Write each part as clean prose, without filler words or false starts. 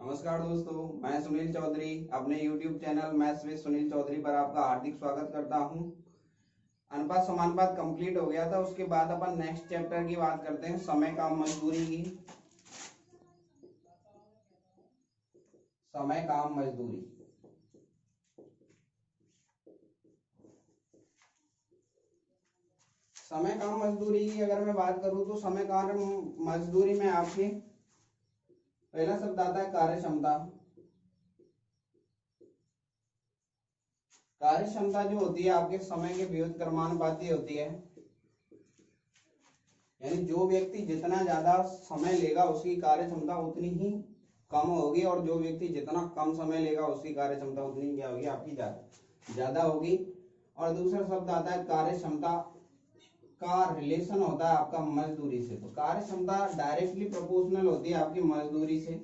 नमस्कार दोस्तों, मैं सुनील चौधरी अपने YouTube channel maths with Sunil Chaudhary पर आपका हार्दिक स्वागत करता हूं। अनुपात समानुपात कंप्लीट हो गया था। उसके बाद अपन नेक्स्ट चैप्टर की बात करते हैं, समय काम मजदूरी की। समय काम मजदूरी। समय काम मजदूरी की अगर मैं बात करूं तो समय काम मजदूरी में आपके पहला शब्द आता है कार्य क्षमता। कार्य क्षमता जो होती है आपके समय के व्युत्क्रमानुपाती होती है, यानी जो व्यक्ति जितना ज्यादा समय लेगा उसकी कार्य क्षमता उतनी ही कम होगी, और जो व्यक्ति जितना कम समय लेगा उसकी कार्य क्षमता उतनी क्या होगी, आपकी ज्यादा होगी। और दूसरा शब्द आता है कार्य क्षमता का रिलेशन होता है आपका मजदूरी से। तो कार्य क्षमता डायरेक्टली प्रोपोर्शनल होती है आपकी मजदूरी से।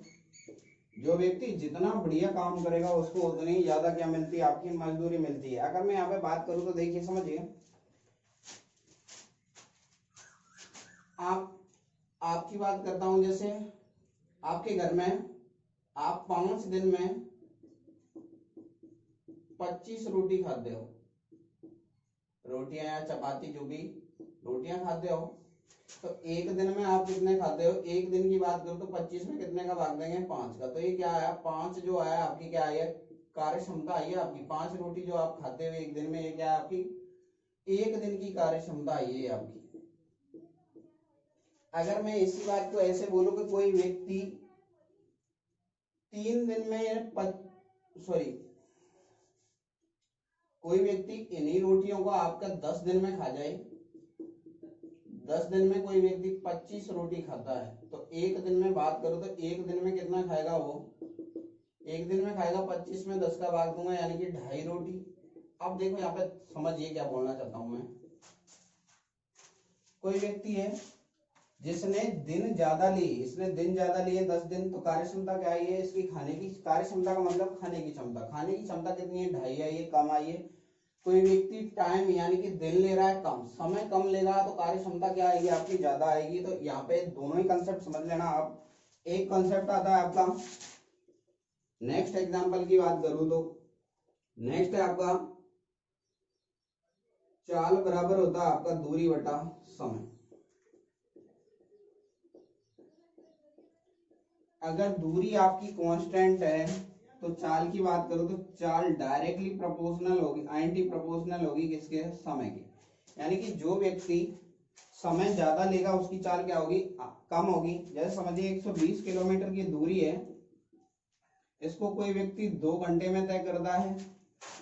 जो व्यक्ति जितना बढ़िया काम करेगा उसको उतनी ही ज्यादा क्या मिलती है, आपकी मजदूरी मिलती है। अगर मैं यहाँ पे बात करूं तो देखिए, समझिए, आपकी बात करता हूं। जैसे आपके घर में आप 5 दिन में 25 रोटी खाते हो, रोटियां या चपाती, जो भी रोटियां खाते हो, तो एक दिन में आप कितने खाते हो? एक दिन की बात करो तो 25 में कितने का भाग देंगे? 5 का। तो ये क्या आया? 5 जो आया आपकी क्या आई है? कार्य क्षमता आई है आपकी। 5 रोटी जो आप खाते हो एक दिन में, ये क्या है? आपकी एक दिन की कार्य क्षमता आई है आपकी। अगर मैं इसी बात को ऐसे बोलूं कि कोई व्यक्ति 3 दिन में कोई व्यक्ति इन्हीं रोटियों को आपका 10 दिन में खा जाए, 10 दिन में कोई व्यक्ति 25 रोटी खाता है, तो एक दिन में बात करो तो एक दिन में कितना खाएगा वो? एक दिन में खाएगा 25 में 10 का भाग दूंगा, यानी कि 2.5 रोटी। अब देखो यहाँ पे समझिए क्या बोलना चाहता हूं मैं। कोई व्यक्ति है जिसने दिन ज्यादा लिए, इसने दिन ज्यादा लिए 10 दिन, तो कार्य क्षमता क्या आई है इसकी? खाने की कार्य क्षमता का मतलब खाने की क्षमता। खाने की क्षमता कितनी है? 2.5 आई है, कम आई है। कोई व्यक्ति टाइम यानी कि दिन ले रहा है कम, समय कम लेगा, तो कार्य क्षमता क्या आएगी आपकी? ज्यादा आएगी। तो यहाँ पे दोनों ही कंसेप्ट समझ लेना आप। एक कंसेप्ट आता है आपका, नेक्स्ट एग्जांपल की बात करूं तो नेक्स्ट है आपका चाल बराबर होता है आपका दूरी बटा समय। अगर दूरी आपकी कांस्टेंट है तो चाल की बात करो तो चाल डायरेक्टली प्रोपोर्शनल होगी, एंटी प्रोपोर्शनल होगी किसके? समय के। यानी कि जो व्यक्ति समय ज्यादा लेगा उसकी चाल क्या होगी? कम होगी। जैसे समझिए 120 किलोमीटर की दूरी है, इसको कोई व्यक्ति 2 घंटे में तय करता है,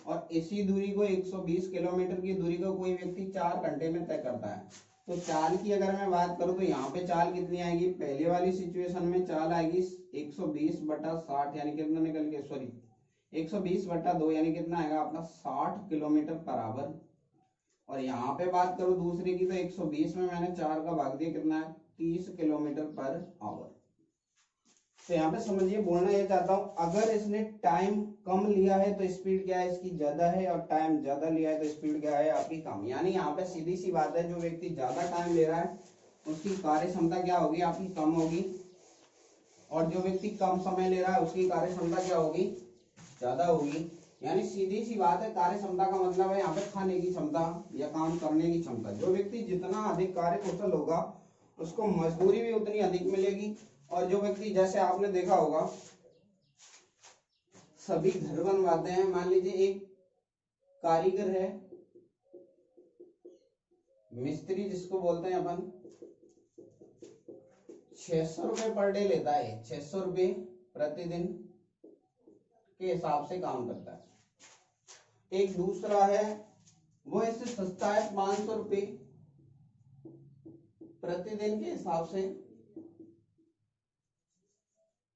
और इसी दूरी को 120 किलोमीटर की दूरी को कोई व्यक्ति 4 घंटे में तय करता है। तो चाल की अगर मैं बात करूं तो यहाँ पे चाल कितनी आएगी? पहले वाली सिचुएशन में चाल आएगी 120/60, यानी कितना निकल के 120/2, यानी कितना आएगा आपका? 60 किलोमीटर पर आवर। और यहाँ पे बात करूं दूसरे की तो 120 में मैंने 4 का भाग दिया, कितना है? 30 किलोमीटर पर आवर। तो यहाँ पे समझिए, बोलना ये चाहता हूं, अगर इसने टाइम कम लिया है तो स्पीड क्या है इसकी? ज्यादा है, और टाइम ज्यादा लिया है तो स्पीड क्या है आपकी? कम। यानी यहाँ पे सीधी सी बात है, जो व्यक्ति ज्यादा टाइम ले रहा है उसकी कार्य क्षमता क्या होगी आपकी? कम होगी, और जो व्यक्ति कम समय ले रहा है उसकी कार्य क्षमता क्या होगी? ज्यादा होगी। यानी सीधी सी बात है, कार्य क्षमता का मतलब है यहाँ पे खाने की क्षमता या काम करने की क्षमता। जो व्यक्ति जितना अधिक कार्य कुशल होगा उसको मजदूरी भी उतनी अधिक मिलेगी। और जो व्यक्ति, जैसे आपने देखा होगा, सभी घर बनवाते हैं, मान लीजिए एक कारीगर है, मिस्त्री जिसको बोलते हैं अपन, 600 रुपए पर डे लेता है, 600 रुपए प्रतिदिन के हिसाब से काम करता है। एक दूसरा है, वो इससे सस्ता है, 500 रुपए प्रतिदिन के हिसाब से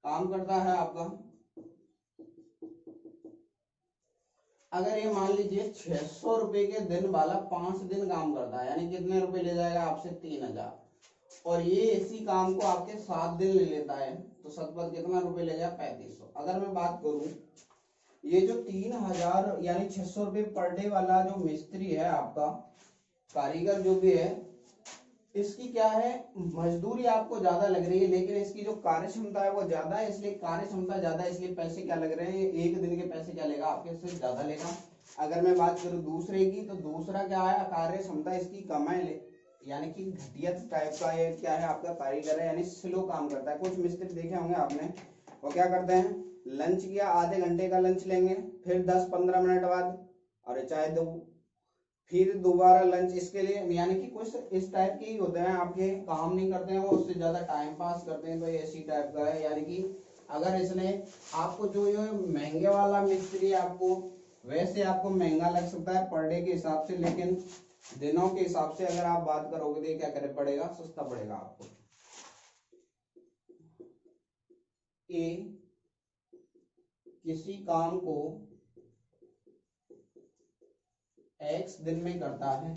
काम करता है आपका। अगर ये मान लीजिए 600 रुपए के दिन वाला 5 दिन काम करता है, यानी कितने रुपए ले जाएगा आपसे? 3000। और ये इसी काम को आपके 7 दिन ले लेता है, तो सतपथ कितना रुपए ले जाएगा? 3500। अगर मैं बात करूं, ये जो 3000 यानी 600 रुपए पर डे वाला जो मिस्त्री है आपका, कारीगर जो भी है, इसकी क्या है, मजदूरी आपको ज्यादा लग रही है लेकिन इसकी जो कार्य क्षमता है वो ज्यादा है, इसलिए कार्य क्षमता ज्यादा है, इसलिए पैसे क्या लग रहे हैं, एक दिन के पैसे क्या लेगा आपके से ज्यादा लेगा। अगर मैं बात करूं दूसरे की, तो दूसरा क्या है, कार्य क्षमता इसकी कम है, यानी कि घटिया टाइप का ये क्या है आपका कारीगर है, यानी स्लो काम करता है। कुछ मिस्त्री देखे होंगे आपने, वो क्या करते हैं, लंच किया, आधे घंटे का लंच लेंगे, फिर 10-15 मिनट बाद और चाहे दो, फिर दोबारा लंच इसके लिए, यानी कि कुछ इस टाइप के ही होते हैं, आपके काम नहीं करते हैं वो, उससे ज्यादा टाइम पास करते हैं, तो ये इसी टाइप का है। यानी कि अगर इसने आपको जो ये महंगे वाला मिस्त्री आपको वैसे आपको महंगा लग सकता है पर डे के हिसाब से, लेकिन दिनों के हिसाब से अगर आप बात करोगे तो क्या करे पड़ेगा, सस्ता पड़ेगा आपको। ए किसी काम को एक्स दिन में करता है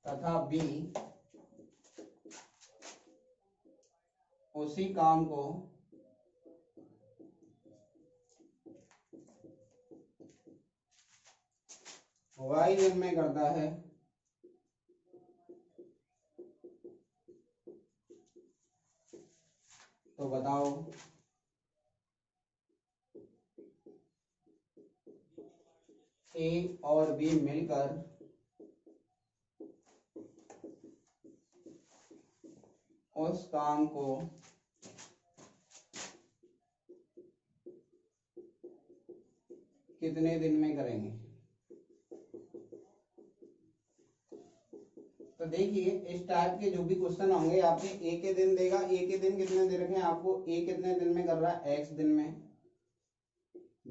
तथा बी उसी काम को वाई दिन में करता है, तो बताओ ए और बी मिलकर उस काम को कितने दिन में करेंगे। तो देखिए इस टाइप के जो भी क्वेश्चन होंगे आपके, ए के दिन देगा, ए के दिन कितने दे रखे हैं आपको, ए कितने दिन में कर रहा है, एक्स दिन में,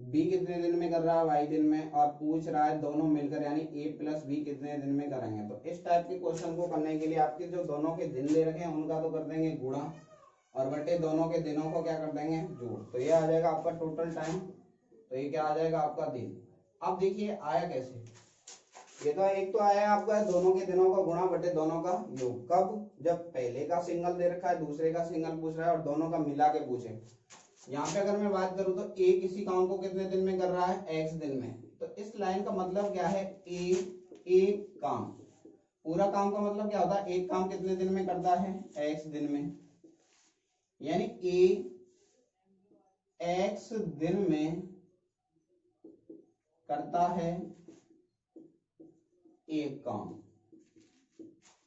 बी कितने दिन में कर रहा है, वाई दिन में, और पूछ रहा है दोनों मिलकर यानी ए प्लस बी कितने दिन में करेंगे। तो इस टाइप के क्वेश्चन को करने के लिए आपके जो दोनों के दिन दे रखे हैं उनका तो कर देंगे गुणा, और बटे दोनों के दिनों को क्या कर देंगे, जोड़, तो ये आ जाएगा आपका टोटल टाइम, तो ये क्या आ जाएगा आपका दिन। अब देखिए आया कैसे, ये तो एक तो आया आपका दोनों के दिनों का गुणा बटे दोनों का योग, कब, जब पहले का सिंगल दे रखा है, दूसरे का सिंगल पूछ रहा है और दोनों का मिला के पूछे। यहाँ पे अगर मैं बात करूं तो ए किसी काम को कितने दिन में कर रहा है, एक्स दिन में, तो इस लाइन का मतलब क्या है, ए एक काम, पूरा काम का मतलब क्या होता है, एक काम कितने दिन में करता है, एक्स दिन में, यानी ए एक्स दिन में करता है एक काम,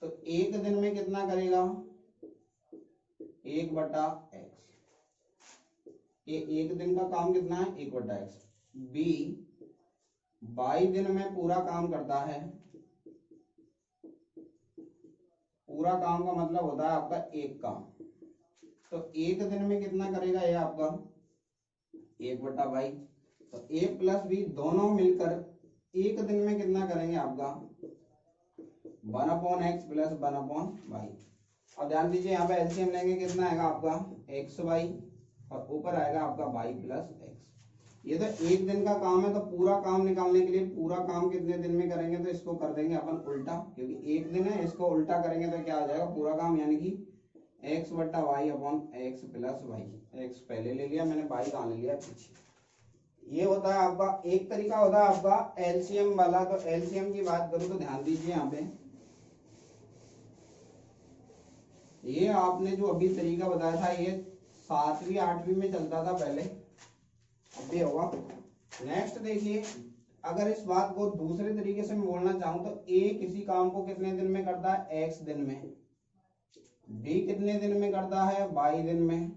तो एक दिन में कितना करेगा, 1/x, ये एक दिन का काम कितना है, 1/x। बी 22 दिन में पूरा काम करता है, पूरा काम का मतलब होता है आपका एक काम, तो एक दिन में कितना करेगा ये आपका 1/22, तो ए प्लस बी दोनों मिलकर एक दिन में कितना करेंगे आपका 1/x प्लस 1/y। अब ध्यान दीजिए यहाँ पे एलसीएम लेंगे, कितना आएगा आपका xy और ऊपर आएगा आपका y प्लस x। ये तो एक दिन का काम है, तो पूरा काम निकालने के लिए पूरा काम कितने दिन में करेंगे, तो इसको कर देंगे अपन उल्टा, क्योंकि एक दिन है, इसको उल्टा करेंगे तो क्या आ जाएगा पूरा काम, यानी कि x/y/x प्लस y। x पहले ले लिया मैंने, y कहाँ ले लिया पीछे। ये होता है आपका एक तरीका, होता है आपका एलसीएम वाला। तो एलसीएम की बात करूं तो ध्यान दीजिए यहाँ पे, ये आपने जो अभी तरीका बताया था ये 7वीं 8वीं में चलता था पहले, अभी होगा। नेक्स्ट देखिए, अगर इस बात को दूसरे तरीके से मैं बोलना चाहूं तो ए किसी काम को कितने दिन में करता है, एक्स दिन में, बी कितने दिन में करता है, वाई दिन में,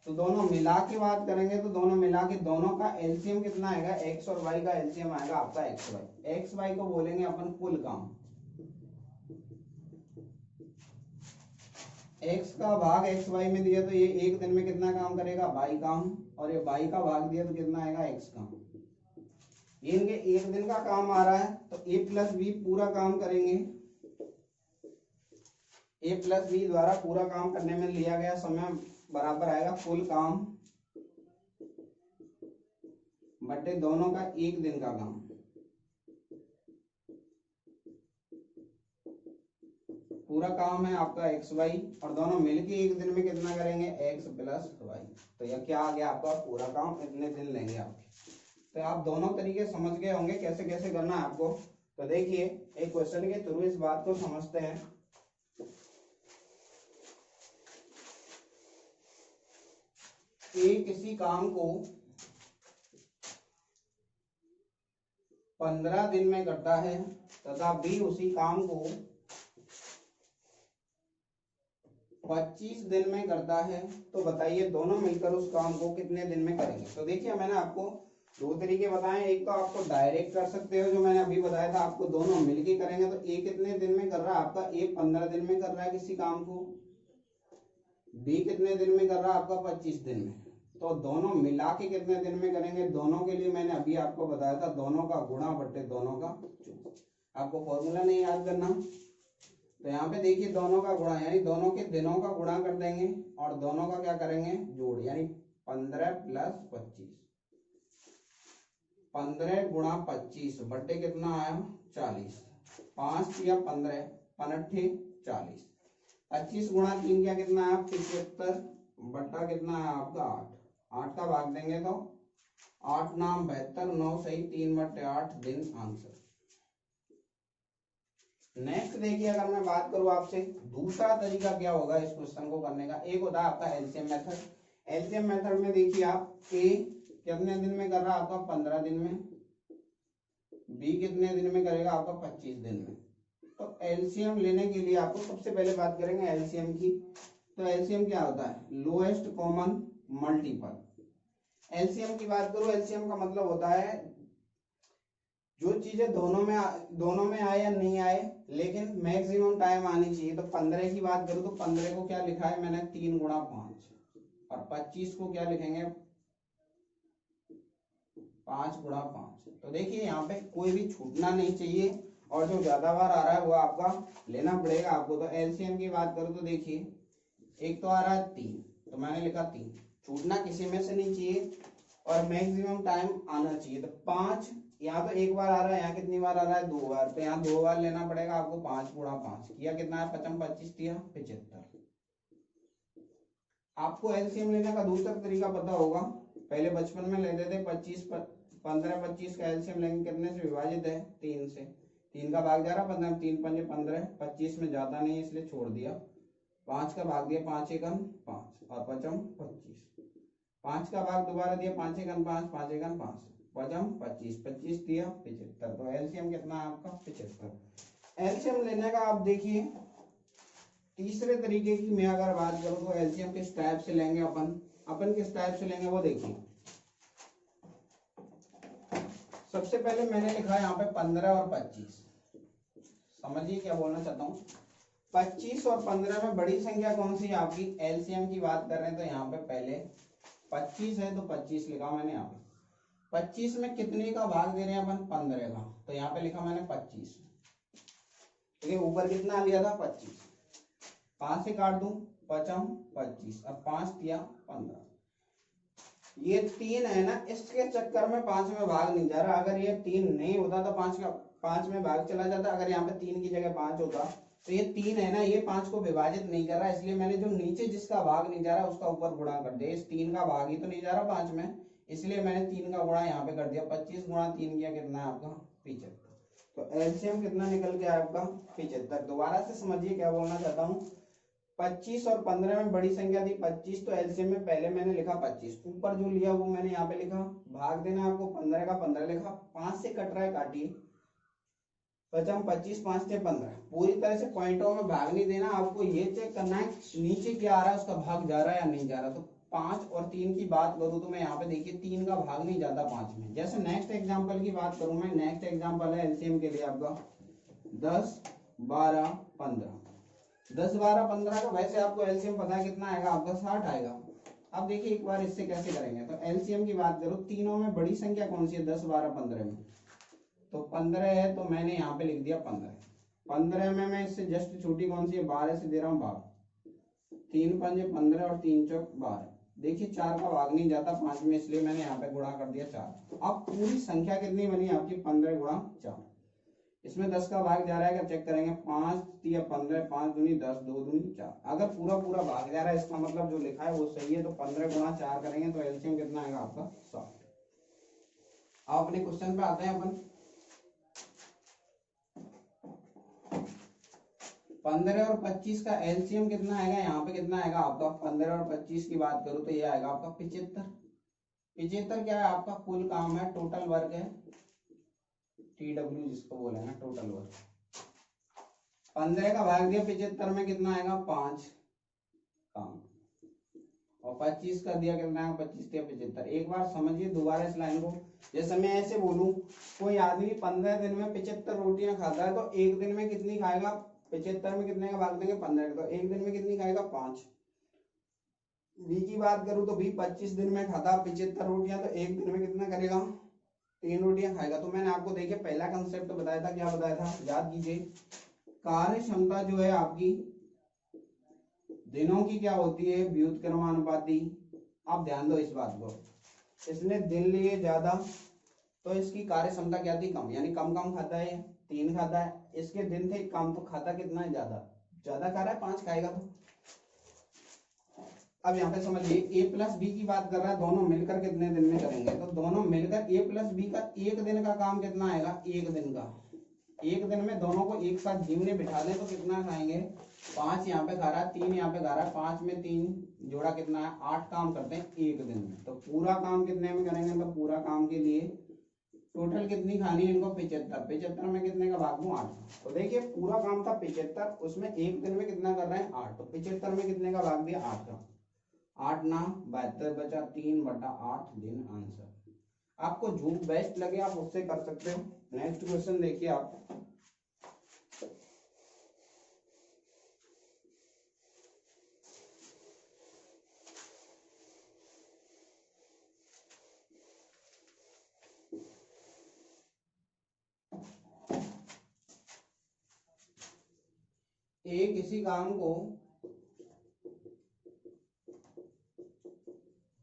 तो दोनों मिला के बात करेंगे तो दोनों मिला के दोनों का एलसीएम कितना आएगा, एक्स और वाई का एलसीएम आएगा आपका एक्स वाई। एक्स वाई को बोलेंगे अपन कुल काम, एक्स का भाग एक्स वाई में दिया तो ये एक दिन में कितना काम करेगा, वाई काम, और ये वाई का भाग दिया तो कितना आएगा, एक्स काम। ये इनके एक दिन का काम आ रहा है, तो ए प्लस बी पूरा काम करेंगे, ए प्लस बी द्वारा पूरा काम करने में लिया गया समय बराबर आएगा कुल काम बटे दोनों का एक दिन का काम। पूरा काम है आपका एक्स वाई और दोनों मिलके एक दिन में कितना करेंगे, एक्स प्लस वाई, तो यह क्या आ गया आपका पूरा काम, इतने दिन लेंगे आपके। तो आप दोनों तरीके समझ गए होंगे कैसे कैसे करना है आपको। तो देखिए एक क्वेश्चन के थ्रू इस बात को समझते हैं। ए किसी काम को 15 दिन में करता है तथा बी उसी काम को 25 दिन में करता है, तो बताइए दोनों मिलकर उस काम को कितने दिन में करेंगे। तो देखिए मैंने आपको दो तरीके बताए, एक तो आपको डायरेक्ट कर सकते हो जो मैंने अभी बताया था, आपको दोनों मिलके करेंगे। तो ए कितने दिन में कर रहा है आपका, ए 15 दिन में कर रहा है किसी काम को, बी कितने दिन में कर रहा है आपका 25 दिन में। तो दोनों मिला के कितने दिन में करेंगे, दोनों के लिए मैंने अभी आपको बताया था दोनों का गुणा बट्टे दोनों का जोड़। आपको फॉर्मूला नहीं याद करना, तो यहाँ पे देखिए दोनों का गुणा यानी दोनों के दिनों का गुणा कर देंगे और दोनों का क्या करेंगे जोड़, यानी 15 प्लस 25, 15 गुणा 25 बट्टे कितना आया 40, 5 या 15 पनट्ठे 40, 25 गुणा 3 क्या कितना है 75 बट्टा कितना है आपका 8, 8 का भाग देंगे तो 8 नाम 72, 9 सही 3 बट्टे 8 दिन आंसर। नेक्स्ट देखिए अगर मैं बात करूं आपसे दूसरा तरीका क्या होगा इस क्वेश्चन को करने का, एक होता है आपका एलसीएम मेथड। एलसीएम मेथड में देखिए आप ए कितने दिन में कर रहा है आपका 15 दिन में, बी कितने दिन में करेगा आपका 25 दिन में। तो एलसीएम लेने के लिए आपको सबसे पहले बात करेंगे एलसीएम की। तो एलसीएम क्या होता है लोएस्ट कॉमन मल्टीपल। एलसीएम की बात करूं, एलसीएम का मतलब होता है जो चीजें दोनों में आए या नहीं आए लेकिन मैक्सिमम टाइम आनी चाहिए। तो 15 की बात करूं तो 15 को क्या लिखा है मैंने 3 गुणा 5, और 25 को क्या लिखेंगे 5 गुणा 5। तो देखिए यहाँ पे कोई भी छूटना नहीं चाहिए और जो ज्यादा बार आ रहा है वो आपका लेना पड़ेगा आपको। तो एलसीएम की बात करूं तो देखिए एक तो आ रहा है 3, तो मैंने लिखा 3, छूटना किसी में से नहीं चाहिए और मैक्सिमम टाइम आना चाहिए। तो 5 यहाँ तो एक बार आ रहा है, यहाँ कितनी बार आ रहा है 2 बार, तो यहाँ 2 बार लेना पड़ेगा आपको। 5 गुणा 5 किया कितना है 55, 25 दिया 75। आपको एलसीएम लेने का दूसरा तरीका पता होगा, पहले बचपन में लेते थे 15 25 का एलसीएम लेंगे कितने से विभाजित है 3 से, 3 का भाग जा रहा 15, 3 पंजे 15, 25 में ज्यादा नहीं है इसलिए छोड़ दिया, 5 का भाग दिया 5 एकम 5 और 55 25, 5 का भाग दोबारा दिया 5 एकम 5, 5 एकम 5 पचम 25, 25 दिया 75। तो एलसीएम कितना है आपका 75। एलसीएम लेने का आप देखिए तीसरे तरीके की मैं अगर बात करूं तो एलसीएम किस टाइप से लेंगे अपन किस टाइप से लेंगे वो देखिए। सबसे पहले मैंने लिखा है यहाँ पे 15 और 25, समझिए क्या बोलना चाहता हूँ। 25 और 15 में बड़ी संख्या कौन सी है आपकी, एलसीएम की बात कर रहे हैं तो यहाँ पे पहले 25 है तो 25 लिखा मैंने यहाँ पे। 25 में कितने का भाग दे रहे हैं अपन 15 का, तो यहाँ पे लिखा मैंने 25, ठीक है। ऊपर कितना लिया था 25, 5 से काट दूं 55 25 और 5 दिया 15। ये 3 है ना, इसके चक्कर में 5 में भाग नहीं जा रहा। अगर ये 3 नहीं होता तो 5 में भाग चला जाता। अगर यहाँ पे 3 की जगह 5 होता तो ये 3 है ना, ये 5 को विभाजित नहीं कर रहा, इसलिए मैंने जो नीचे जिसका भाग नहीं जा रहा उसका ऊपर गुणा कर दिया। इस 3 का भाग ही तो नहीं जा रहा 5 में, इसलिए मैंने 3 का गुणा यहाँ पे कर दिया। 25 गुणा 3 किया कितना है आपका 75। तो एलसीएम कितना निकल के आया आपका 75। दोबारा से समझिए क्या बोलना चाहता हूँ। 25 और 15 में बड़ी संख्या थी 25, तो एलसीएम में पहले मैंने लिखा 25, ऊपर जो लिया वो मैंने यहाँ पे लिखा, भाग देना आपको 15 का 15 लिखा, 5 से कट रहा है काटिए 55 25 5 से 15, पूरी तरह से पॉइंटों में भाग नहीं देना। आपको ये चेक करना है नीचे क्या आ रहा है उसका भाग जा रहा है या नहीं जा रहा। तो 5 और 3 की बात करूं तो मैं यहाँ पे देखिए 3 का भाग नहीं जाता 5 में। जैसे नेक्स्ट एग्जांपल की बात करूं मैं, नेक्स्ट एग्जांपल है एलसीएम के लिए आपका 10 12 15। 10 12 15 का वैसे आपको एलसीएम पता है कितना आएगा आपका 60 आएगा। अब देखिए एक बार इससे कैसे करेंगे। तो एलसीएम की बात करो, तीनों में बड़ी संख्या कौन सी है 10 12 15 में, तो 15 है तो मैंने यहाँ पे लिख दिया 15। 15 में मैं इससे जस्ट छोटी कौन सी है 12 से दे रहा हूँ भाग, 3 पंजे 15 और 3 चौक 12। देखिए 4 का भाग नहीं जाता 5 में, इसलिए मैंने यहाँ पे गुणा कर दिया 4। अब पूरी संख्या कितनी बनी आपकी 15 गुणा 4। इसमें 10 का भाग जा रहा है, क्या चेक करेंगे 5 या 15, 5 दूनी 10 2 दूनी 4। अगर पूरा भाग जा रहा है इसका मतलब जो लिखा है वो सही है। तो 15 गुणा 4 करेंगे तो एलसीएम कितना आएगा आपका 60। अब अपने क्वेश्चन पे आते हैं अपन। 15 और 25 का एलसीएम कितना आएगा, यहाँ पे कितना आएगा आपका 15 और 25 की बात करूं तो ये आएगा आपका 75। 75 क्या है आपका कुल काम है, टोटल वर्क है, TW जिसको बोले ना टोटल वर्क। 15 का भाग दिया 75 में कितना आएगा 5 काम, और 25 का दिया कितना है 25 दिया 75। एक बार समझिए दोबारा इस लाइन को, जैसे मैं ऐसे बोलूं कोई आदमी 15 दिन में 75 रोटियां खाता है तो एक दिन में कितनी खाएगा, 75 में कितने का भाग देंगे 15 का, तो एक दिन में कितनी खाएगा 5। बी की बात करूं तो बी 25 दिन में खाता 75 रोटियां, तो एक दिन में कितना करेगा 3 रोटियां खाएगा। तो मैंने आपको देखिए पहला कंसेप्ट बताया था, क्या बताया था याद कीजिए, कार्य क्षमता जो है आपकी दिनों की क्या होती है व्युत्क्रमानुपाती। आप ध्यान दो इस बात को, इसने दिन लिए ज्यादा तो इसकी कार्य क्षमता क्या थी कम, यानी कम कम खाता है, 3 खाता है, इसके दिन थे कम तो खाता कितना है ज्यादा, ज्यादा खा रहा है 5 खाएगा। तो अब यहाँ पे समझिए ए प्लस बी की बात कर रहा है, दोनों मिलकर कितने दिन में करेंगे, तो दोनों मिलकर ए प्लस बी का एक दिन का काम कितना आएगा, एक दिन का, एक दिन में दोनों को एक साथ जीवने बिठा दें तो कितना खाएंगे 5 यहाँ पे खा रहा है, 3 यहाँ पे खा रहा है, 5 में 3 जोड़ा कितना है 8 काम करते हैं एक दिन में। तो पूरा काम कितने में करेंगे, तो पूरा काम के लिए टोटल कितनी खानी है इनको 75, 75 में कितने का भाग दूं 8। तो देखिए पूरा काम था 75, उसमें एक दिन में कितना कर रहे हैं 8, तो 75 में कितने का भाग दिया 8 का, 8 ना 72 बचा 3/8 दिन आंसर। आपको जो बेस्ट लगे आप उससे कर सकते हो। नेक्स्ट क्वेश्चन देखिए आप, ए किसी काम को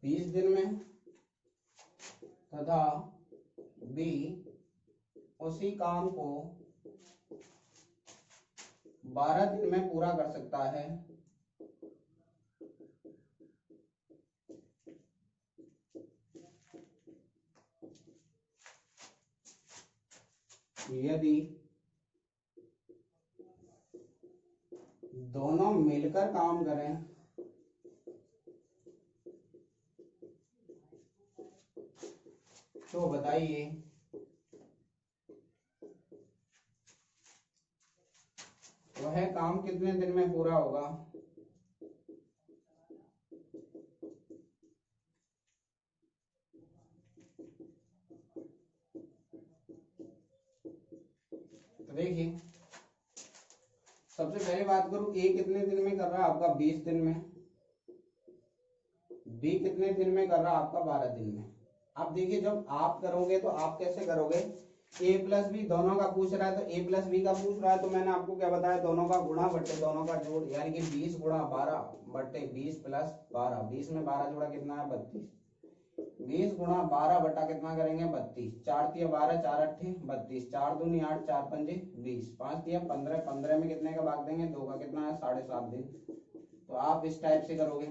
20 दिन में तथा बी उसी काम को 12 दिन में पूरा कर सकता है, यदि दोनों मिलकर काम करें तो बताइए वह काम कितने दिन में पूरा होगा। तो देखिए सबसे पहले बात करूं ए कितने दिन में कर रहा है आपका 20 दिन में, बी कितने दिन में कर रहा है आपका 12 दिन में। अब देखिए जब आप करोगे तो आप कैसे करोगे, ए प्लस बी दोनों का पूछ रहा है तो ए प्लस बी का पूछ रहा है, तो मैंने आपको क्या बताया दोनों का गुणा बट्टे दोनों का जोड़, यानी कि 20 गुणा 12 बट्टे 20 प्लस 12, 20 में 12 जोड़ा कितना है 32, 20 गुणा 12 बटा कितना करेंगे 32, 4 तिया 12 4 अट्ठे 32, 4 दूनी 8 4 पंजे 20, 5 तिया 15, 15 में कितने का भाग देंगे 2 का, कितना है 7.5 दिन। तो आप इस टाइप से करोगे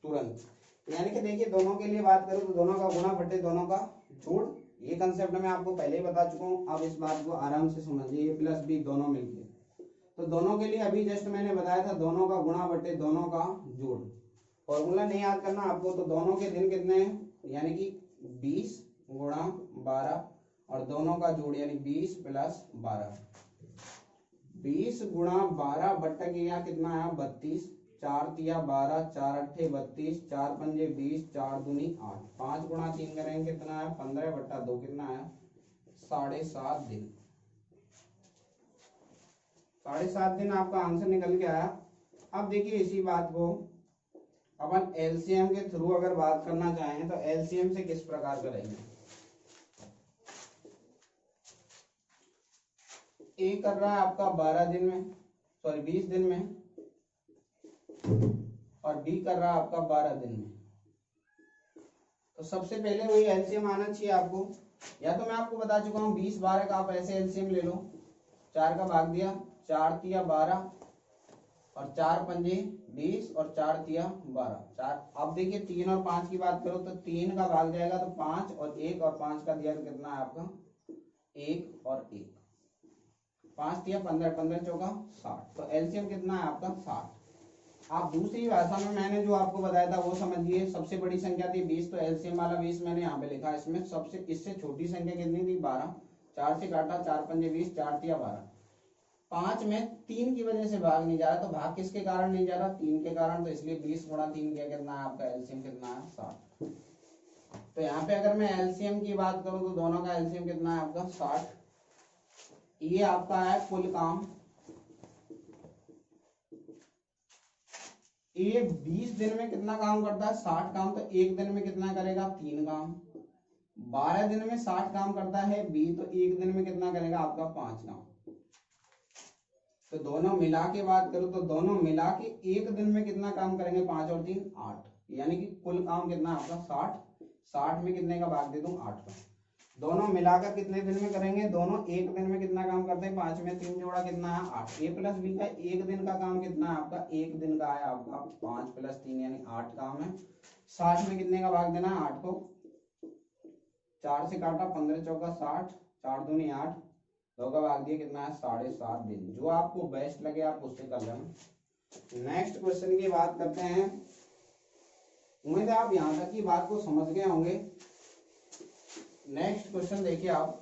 तुरंत, यानी कि देखिए दोनों के लिए बात करूं तो दोनों का गुणा बट्टे दोनों का जोड़, ये कंसेप्ट मैं आपको पहले ही बता चुका हूं। अब इस बात को आराम से समझिए, ए प्लस बी दोनों मिलके, तो दोनों के लिए अभी जस्ट मैंने बताया था दोनों का गुणा बट्टे दोनों का जोड़। फॉर्मूला नहीं याद करना आपको, तो दोनों के दिन कितने हैं, यानी कि 20 गुणा 12 और दोनों का जोड़ यानी 20 प्लस 12, 20 गुणा 12 बट्टा के यहाँ कितना आया 32, 4 तिया 12 4 अट्ठे 32, 4 पंजे 20, 4 दूनी 8, 5 गुणा 3 करेंगे कितना आया 15 बट्टा 2 कितना आया 7.5 दिन। 7.5 दिन आपका आंसर निकल के आया। अब देखिए इसी बात को अपन एलसीएम के थ्रू अगर बात करना चाहें तो एलसीएम से किस प्रकार करेंगे। ए कर रहा है आपका 12 दिन में, सॉरी 20 दिन में, और बी कर रहा है आपका 12 दिन में। तो सबसे पहले वही एलसीएम आना चाहिए आपको, या तो मैं आपको बता चुका हूँ 20 12 का आप ऐसे एलसीएम ले लो, 4 का भाग दिया 4 तिया 12 और 4 पंजे 20 और 4 तिया 12, 4। अब देखिए 3 और 5 की बात करो तो 3 का भाग जाएगा तो 5 और 1 और 5 का दिया तो कितना है आपका 1 और 1। 5 तिया 15, 15 चौका 60, तो एलसीएम कितना है आपका 60। आप दूसरी भाषा में मैंने जो आपको बताया था वो समझिए। सबसे बड़ी संख्या थी 20, तो एलसीएम वाला 20 मैंने यहाँ पे लिखा। इसमें सबसे इससे छोटी संख्या कितनी थी 12, 4 से काटा, 4 पंजे 20, 4 तिया 12। 5 में 3 की वजह से भाग नहीं जा रहा, तो भाग किसके कारण नहीं जा रहा 3 के कारण, तो इसलिए 20 गुणा 3 क्या कितना है आपका एलसीएम कितना है 60। तो यहाँ पे अगर मैं एलसीएम की बात करूं तो दोनों का एलसीएम कितना है आपका 60। ये आपका है कुल काम। ये 20 दिन में कितना काम करता है 60 काम, तो एक दिन में कितना करेगा 3 काम। 12 दिन में 60 काम करता है बी, तो एक दिन में कितना करेगा आपका 5 काम। तो दोनों मिला के बात करूं तो दोनों मिला के एक दिन में कितना काम करेंगे 5 और 3 8, यानी कि कुल काम कितना आपका 60। 60 में कितने का भाग दे दूं 8 का। दोनों मिलाकर कितने दिन में करेंगे, दोनों एक दिन में कितना काम करते हैं 5 में 3 जोड़ा कितना है 8। ए प्लस बी का एक दिन का काम कितना है आपका, एक दिन का है आपका 5 प्लस 3 यानी 8 काम है। 60 में कितने का भाग देना है 8 को, 4 से काटा, 15 चौका 60, 4 दूनी 8, 2 का भाग दिया कितना है 7.5 दिन। जो आपको बेस्ट लगे आप उससे कर लेना। नेक्स्ट क्वेश्चन की बात करते हैं। उम्मीद है आप यहां तक की बात को समझ गए होंगे। नेक्स्ट क्वेश्चन देखिए आप,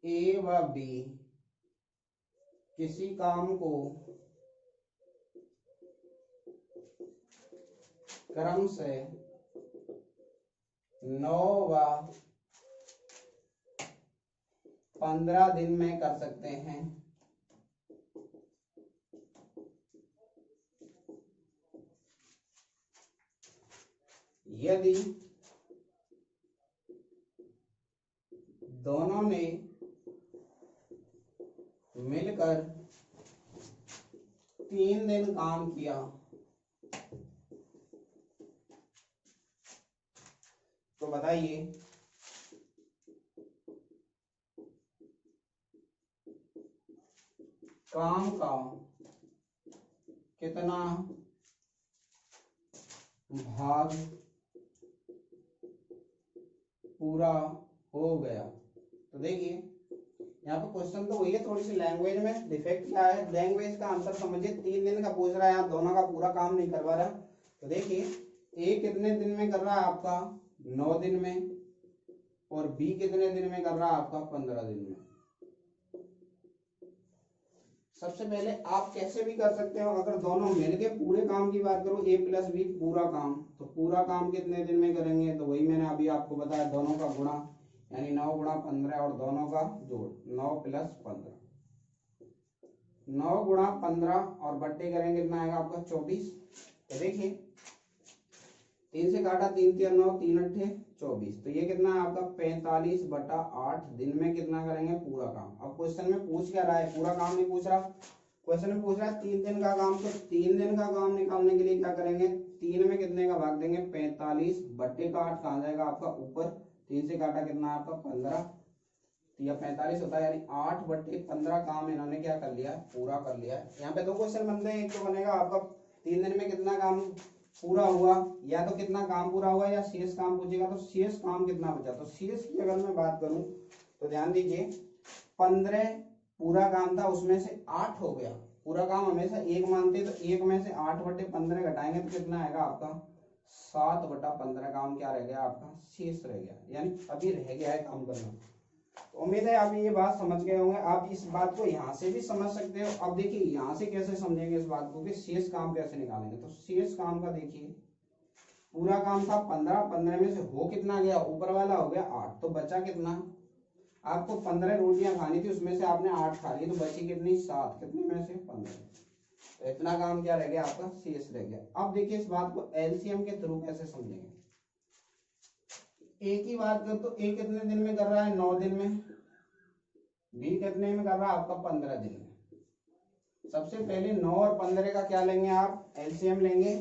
ए व बी किसी काम को क्रम से 9 व 15 दिन में कर सकते हैं। यदि दोनों ने मिलकर 3 दिन काम किया तो बताइए काम का कितना भाग पूरा हो गया। तो देखिए यहाँ पे क्वेश्चन तो वही है, थोड़ी सी लैंग्वेज में डिफेक्ट क्या है, लैंग्वेज का आंसर समझिए। 3 दिन का पूछ रहा है, यहाँ दोनों का पूरा काम नहीं करवा रहा। तो देखिए ए कितने दिन में कर रहा है आपका 9 दिन में, और बी कितने दिन में कर रहा है आपका 15 दिन में। सबसे पहले आप कैसे भी कर सकते हो, अगर दोनों मिलके पूरे काम की बात करो, ए प्लस बी पूरा काम, तो पूरा काम कितने दिन में करेंगे, तो वही मैंने अभी आपको बताया, दोनों का गुणा यानी 9 गुणा 15 और दोनों का जोड़ 9 प्लस 15, 9 गुणा 15 और बट्टे करेंगे कितना आएगा आपका 24। तो देखिए 3 से काटा, 3 तिया 9, 3 अट्ठे 24, तो ये कितना है आपका 45/8 दिन में कितना करेंगे पूरा काम। अब क्वेश्चन में पूछ क्या रहा है, पूरा काम नहीं पूछ रहा, क्वेश्चन में पूछ रहा है 3 दिन का काम। तो 3 दिन का काम निकालने के लिए क्या करेंगे, 3 में कितने का भाग देंगे 45/8 कहाँ जाएगा आपका ऊपर, 3 से काटा कितना आपका 15, या 45 होता है, यानी 8/15 काम इन्होंने क्या कर लिया पूरा कर लिया है। यहाँ पे 2 क्वेश्चन बनते हैं, एक तो बनेगा आपका 3 दिन में कितना काम पूरा हुआ, या तो कितना काम पूरा हुआ, या शेष काम पूछेगा तो शेष काम कितना बचा। तो शेष की अगर मैं बात करूं तो ध्यान दीजिए 15 पूरा काम था, उसमें से 8 हो गया। पूरा काम हमेशा 1 मानते, तो 1 में से 8/15 घटाएंगे तो कितना आएगा आपका 7/15 काम क्या रह गया आपका शेष रह गया, यानी अभी रह गया है काम करना। उम्मीद है आप ये बात समझ गए होंगे। आप इस बात को यहाँ से भी समझ सकते हो। अब देखिए यहाँ से कैसे समझेंगे इस बात को कि शेष काम कैसे निकालेंगे। तो शेष काम का देखिए, पूरा काम था 15, 15 में से हो कितना गया, ऊपर वाला हो गया 8, तो बचा कितना, आपको 15 रोटियां खानी थी, उसमें से आपने 8 खा ली, तो बची कितनी 7, कितने में से 15, तो इतना काम क्या रह गया आपका शेष रह गया। अब देखिए इस बात को एलसीएम के थ्रू कैसे समझेंगे। ए की बात कर तो ए कितने दिन में कर रहा है 9 दिन में, बी कितने में कर रहा है आपका 15 दिन में। सबसे पहले 9 और 15 का क्या लेंगे आप एलसीएम लेंगे।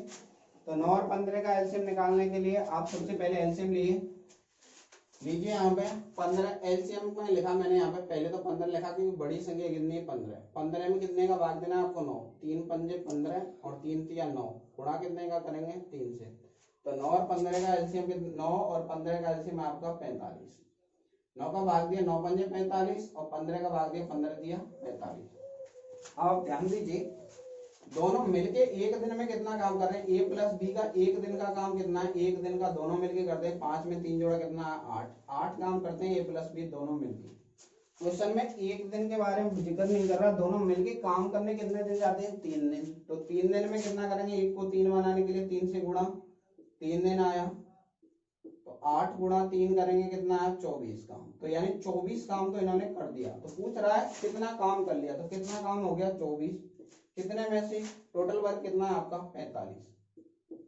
तो 9 और 15 का एलसीएम निकालने के लिए आप सबसे पहले एलसीएम लीजिए यहाँ पे 15 एलसीएम में लिखा मैंने यहाँ पे, पहले तो 15 लिखा क्योंकि बड़ी संख्या कितनी है 15, 15 में कितने का भाग देना है आपको 9, 3 पंजे 15 और 3 तिया 9, गुणा कितने का करेंगे 3 से, तो 9 और 15 का एलसीएम 9 और 15 का एलसीएम आपका 45। 9 का भाग दिया 9 पंजे 45 और 15 का भाग दिया 15 दिया 45। आप ध्यान दीजिए दोनों मिलके एक दिन में कितना काम कर रहे हैं। ए प्लस बी का एक दिन का काम कितना है, एक दिन का दोनों मिलके करते हैं 5 में 3 जोड़ा कितना है 8। 8 काम करते हैं ए प्लस बी दोनों मिलके। क्वेश्चन में एक दिन के बारे में जिक्र नहीं कर रहा, दोनों मिलके काम करने कितने दिन जाते हैं 3 दिन। तो 3 दिन में कितना करेंगे, एक को 3 बनाने के लिए 3 से गुणा 3 दिन आया, तो 8 गुणा 3 करेंगे कितना है 24 काम। तो यानी 24 काम तो इन्होंने कर दिया। तो पूछ रहा है कितना काम कर लिया, तो कितना काम हो गया 24। कितने में से टोटल वर्क कितना है आपका 45।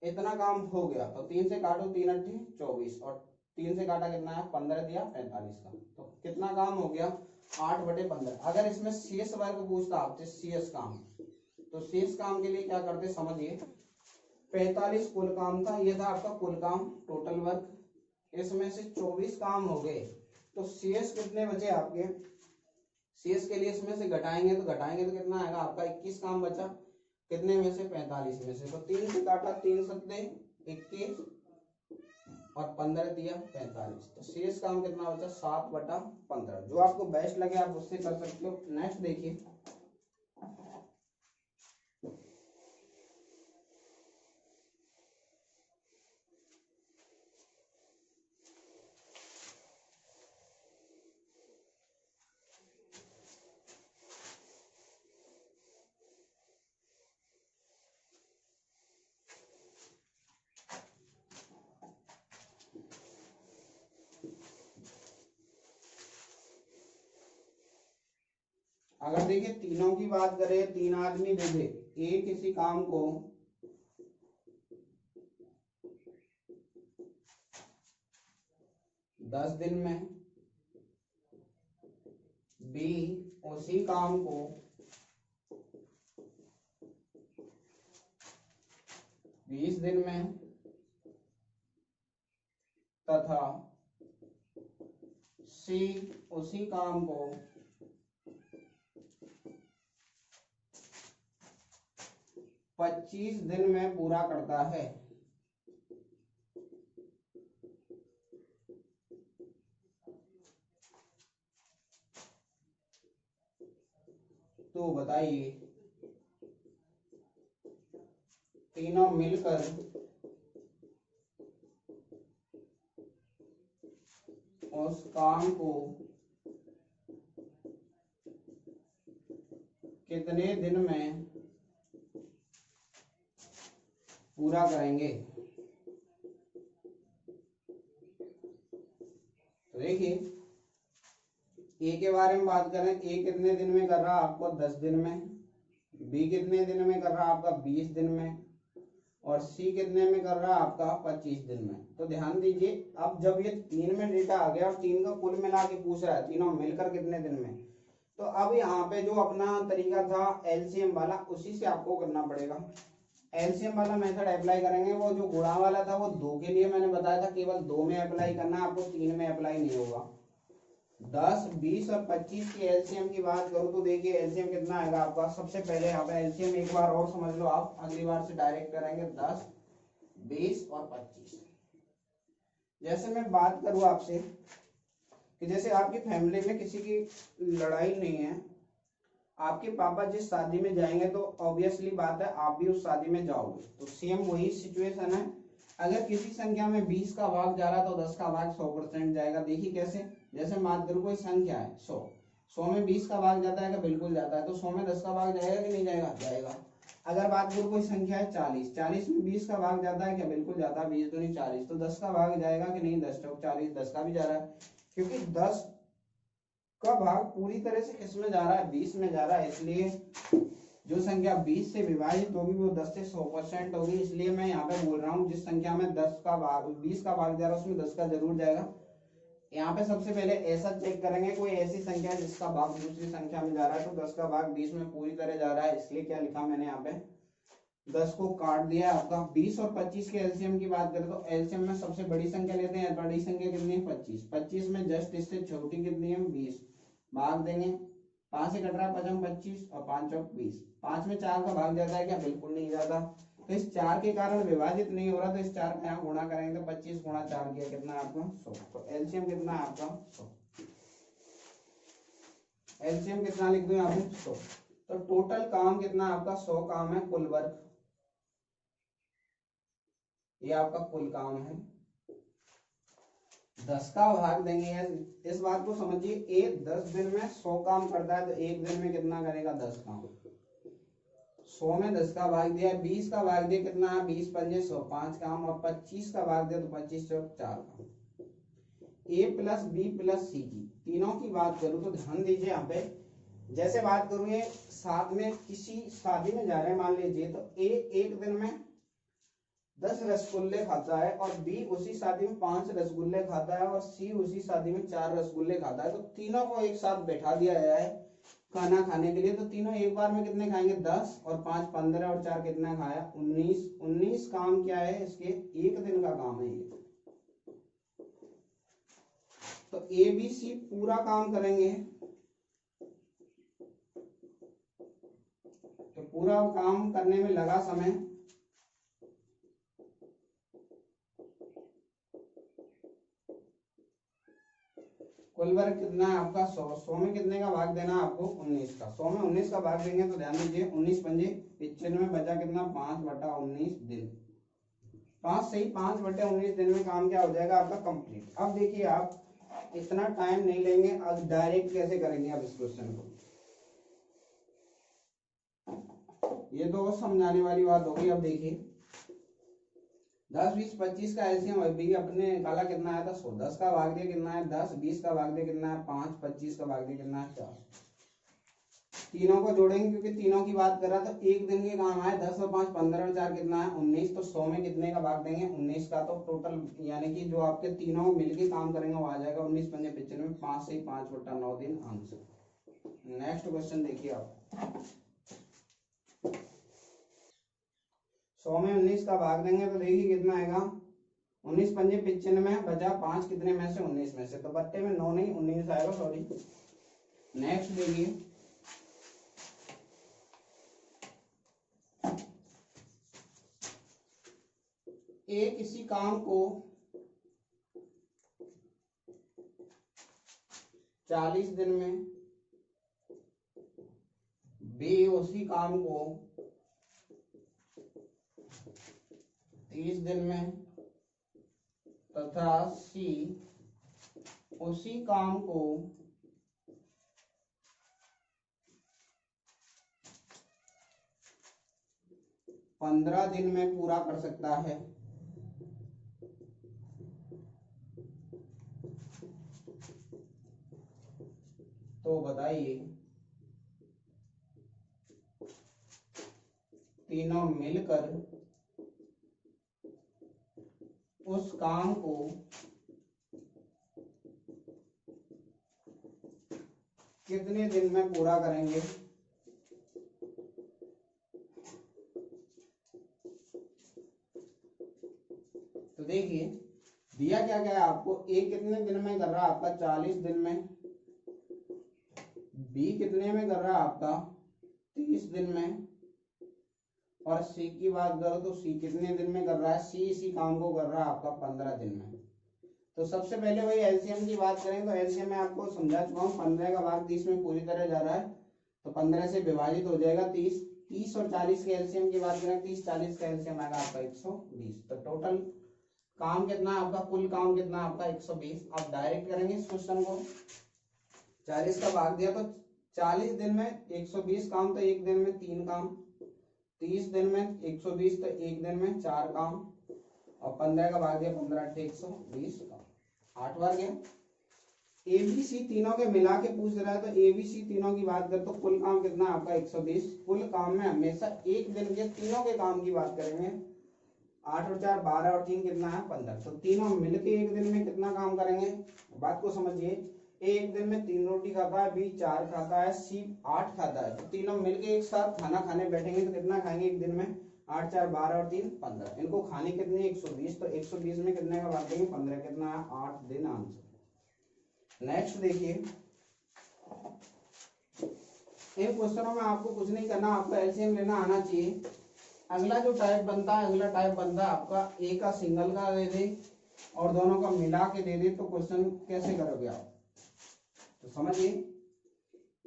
इतना काम हो गया तो 3 से काटो 3 अट्ठे 24 और 3 से काटा कितना है 15 दिया 45 का। तो कितना काम हो गया 8/15। अगर इसमें शेष वर्ग पूछता आपसे शेष काम, तो शेष काम के लिए क्या करते समझिए 45 कुल काम था, ये था आपका कुल काम टोटल वर्क। इसमें से 24 काम हो गए तो शेष कितने बचे आपके। शेष के लिए इसमें से घटाएंगे तो कितना आएगा आपका 21 काम बचा। कितने में से 45 में से। तो 3 से काटा 3 सत्ते 21 और 15 दिया 45। तो शेष काम कितना बचा 7/15। जो आपको बेस्ट लगे आप उससे कर सकते हो। नेक्स्ट देखिए अगर देखिए तीनों की बात करें, 3 आदमी दे दे ए किसी काम को 10 दिन में, बी उसी काम को 20 दिन में तथा सी उसी काम को 25 दिन में पूरा करता है। तो बताइए तीनों मिलकर उस काम को कितने दिन में पूरा करेंगे। तो देखिए ए के बारे में बात करें, ए कितने दिन में कर रहा है आपको 10 दिन में, बी कितने दिन में कर रहा है आपका 20 दिन में और सी कितने में कर रहा है आपका 25 दिन में। तो ध्यान दीजिए अब जब ये 3 में डेटा आ गया और 3 का कुल मिला के पूछ रहा है तीनों मिलकर कितने दिन में, तो अब यहाँ पे जो अपना तरीका था एलसीएम वाला उसी से आपको करना पड़ेगा। एलसीएम वाला मेथड अप्लाई करेंगे। वो जो गुणा वाला था वो 2 के लिए मैंने बताया था केवल 2 में अप्लाई करना, आपको 3 में अप्लाई नहीं होगा। 10, 20 और 25 की एलसीएम की बात करूं तो देखिए एलसीएम कितना आएगा आपका। सबसे पहले यहाँ पे एलसीएम एक बार और समझ लो, आप अगली बार से डायरेक्ट करेंगे 10, 20 और 25। जैसे मैं बात करूं आपसे कि जैसे आपकी फैमिली में किसी की लड़ाई नहीं है, आपके पापा जिस शादी में जाएंगे तो ऑब्वियसली बात है आप भी उस शादी में जाओगे। तो सेम वही सिचुएशन है। अगर किसी संख्या में 20 का भाग जा रहा है तो 10 का भाग 100% जाएगा। देखिए कैसे, जैसे मान करो कोई संख्या है 100 में 20 का भाग जाता है क्या, बिल्कुल जाता है। तो 100 में 10 का भाग जाएगा कि नहीं जाएगा, जाएगा। अगर बात करो कोई संख्या है 40 में 20 का भाग जाता है क्या, बिल्कुल जाता है। 20 दूनी 40, तो 10 का भाग जाएगा कि नहीं, 10 चौक 40, 10 का भी जा रहा है। क्योंकि 10 का भाग पूरी तरह से किस में जा रहा है, 20 में जा रहा है। इसलिए जो संख्या 20 से विभाजित होगी वो 10 से 100% होगी। इसलिए मैं यहाँ पे बोल रहा हूँ जिस संख्या में 10 का भाग 20 का भाग जा रहा है उसमें 10 का जरूर जाएगा। यहाँ पे सबसे पहले ऐसा चेक करेंगे कोई ऐसी संख्या जिसका भाग दूसरी संख्या में जा रहा है, तो 10 का भाग 20 में पूरी तरह जा रहा है। इसलिए क्या लिखा मैंने यहाँ पे 10 को काट दिया आपका। 20 और 25 के एलसीएम की बात करें तो एलसीएम में सबसे बड़ी संख्या लेते हैं। बड़ी संख्या कितनी है 25। 25 में जस्ट इससे छोटी कितनी है 20, भाग देंगे 5 से कट रहा है 5 25 और 5 चौक 20। 5 में 4 का भाग जाता है क्या, बिल्कुल नहीं जाता। तो इस 4 के कारण विभाजित नहीं हो रहा, तो इस 4 का यहाँ गुणा करेंगे तो 25 गुणा 4 किया कितना है आपका 100। तो एलसीएम कितना है आपका 100। एलसीएम कितना लिख दूं यहाँ पे 100। तो टोटल काम कितना है आपका 100 काम है, कुल वर्क ये आपका कुल काम है। 10 का भाग देंगे, इस बात को समझिए, एक 10 दिन में 100 काम करता है तो एक दिन में कितना करेगा 10 काम। 100 में 10 का भाग दिया, 20 का भाग दिया कितना है 20 पंजे 100 5 काम, और 25 का भाग दिया तो 25 चौक 4 काम। ए प्लस बी प्लस सी की तीनों की बात करूं तो ध्यान दीजिए यहाँ पे, जैसे बात करूं ये साथ में किसी शादी में जा रहे हैं मान लीजिए, तो ए एक दिन में 10 रसगुल्ले खाता है और बी उसी शादी में 5 रसगुल्ले खाता है और सी उसी शादी में 4 रसगुल्ले खाता है। तो तीनों को एक साथ बैठा दिया गया है खाना खाने के लिए, तो तीनों एक बार में कितने खाएंगे 10 और 5 15 और 4 कितना खाया 19। 19 काम क्या है इसके, एक दिन का काम है ये। तो ए बी सी पूरा काम करेंगे, तो पूरा काम करने में लगा समय कुल वर्ग कितना है आपका 100। 100 में कितने का भाग देना है आपको 19 का। 100 में 19 का भाग देंगे तो ध्यान दीजिए 19 पंजे 95 बचा कितना 5/19 दिन। 5 सही 5/19 दिन में काम क्या हो जाएगा आपका कंप्लीट। अब देखिए आप इतना टाइम नहीं लेंगे, अब डायरेक्ट कैसे करेंगे अब इस क्वेश्चन को, ये तो समझाने वाली बात होगी। अब देखिए 10 20 25 का एलसीएम अभी अपने निकाला कितना आया था 100। 10 का भाग दिया कितना है 10, 20 का भाग दिया कितना है 5, 25 का भाग दिया कितना है 4। तीनों को जोड़ेंगे क्योंकि तीनों की बात कर रहा था, एक दिन के काम आए 10 और 5 15 और 4 कितना है 19। तो 100 में कितने का भाग देंगे 19 का, तो टोटल यानी कि जो आपके तीनों मिलके काम करेंगे वो आ जाएगा 19 पंजे 95, 5 से 5/9 दिन आंसर। नेक्स्ट क्वेश्चन देखिए आप, 100 में 19 का भाग देंगे तो देखिए कितना आएगा 19 पंजे 95 बचा 5 कितने में से 19 में से, तो बट्टे में 9 नहीं 19 आएगा, सॉरी। नेक्स्ट देखिए ए किसी काम को 40 दिन में, बी उसी काम को 30 दिन में तथा सी उसी काम को 15 दिन में पूरा कर सकता है। तो बताइए तीनों मिलकर उस काम को कितने दिन में पूरा करेंगे। तो देखिए दिया क्या क्या है आपको, ए कितने दिन में कर रहा है आपका 40 दिन में, बी कितने में कर रहा है आपका 30 दिन में, और सी की बात करो तो सी कितने दिन में कर रहा है, सी इसी काम को कर रहा है आपका 15 दिन में। तो सबसे पहले वही एलसीएम की बात करें तो एलसीएम में आपको समझा चुका हूँ, 15 का भाग 30 में पूरी तरह जा रहा है तो 15 से विभाजित हो जाएगा 30। 30 और 40 के एलसीएम की बात करें 30 40 का एलसीएम आएगा आपका 120। तो टोटल काम कितना है आपका, कुल काम कितना है आपका 120। आप डायरेक्ट करेंगे इस क्वेश्चन को, 40 का भाग दिया तो 40 दिन में 120 काम, तो एक दिन में 3 काम, 30 दिन में 120 तो एक दिन में 4 काम, और 15 का भाग दिया 15 120 काम, 8 बार गया। एबीसी तीनों के मिला के पूछ रहा है, तो एबीसी तीनों की बात कर तो कुल काम कितना है आपका 120। कुल काम में हमेशा एक दिन के तीनों के काम की बात करेंगे, 8 और 4 12 और 3 कितना है 15। तो तीनों मिलके एक दिन में कितना काम करेंगे, बात को समझिए। ए एक दिन में 3 रोटी खाता है, बी 4 खाता है, सी 8 खाता है। तो तीनों मिलके एक साथ खाना खाने बैठेंगे तो कितना खाएंगे एक दिन में, 8 4 12 और 3 15। इनको खाने कितने 120, तो 120 में कितने का भाग देंगे 15, कितना है 8 दिन आंसर। नेक्स्ट देखिए, इन क्वेश्चनों में आपको कुछ नहीं करना, आपको एलसीएम लेना आना चाहिए। अगला जो टाइप बनता है, अगला टाइप बनता है आपका ए का सिंगल का दे दे और दोनों का मिला के दे दे, तो क्वेश्चन कैसे करोगे आप? तो समझिए,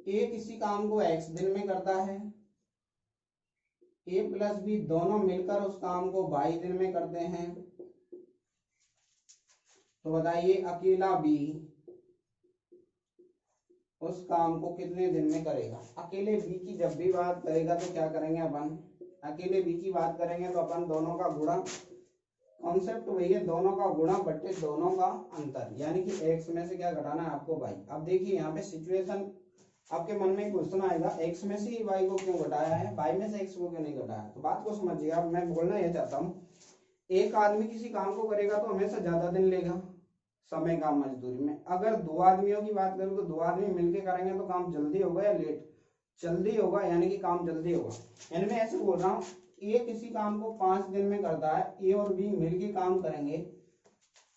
ए किसी काम को x दिन में करता है, ए प्लस बी दोनों मिलकर उस काम को y दिन में करते हैं, तो बताइए अकेला बी उस काम को कितने दिन में करेगा? अकेले बी की जब भी बात करेगा तो क्या करेंगे अपन? अकेले बी की बात करेंगे तो अपन दोनों का गुणा, कॉन्सेप्ट वही है, दोनों का गुणा बट्टे दोनों का अंतर, यानी कि x में से क्या घटाना है आपको y। अब देखिए यहाँ पे सिचुएशन आपके मन में क्वेश्चन आएगा, x में से ही y को क्यों घटाया है, y में से x को क्यों नहीं घटाया? तो बात को समझिएगा, मैं बोलना यह चाहता हूँ, एक आदमी किसी काम को करेगा तो हमेशा ज्यादा दिन लेगा समय काम मजदूरी में। अगर दो आदमियों की बात करूं तो दो आदमी मिलके करेंगे तो काम जल्दी होगा या लेट? जल्दी होगा, यानी कि काम जल्दी होगा। यानी मैं ऐसे बोल रहा हूँ, ए किसी काम को 5 दिन में करता है, ए और बी मिलके काम करेंगे,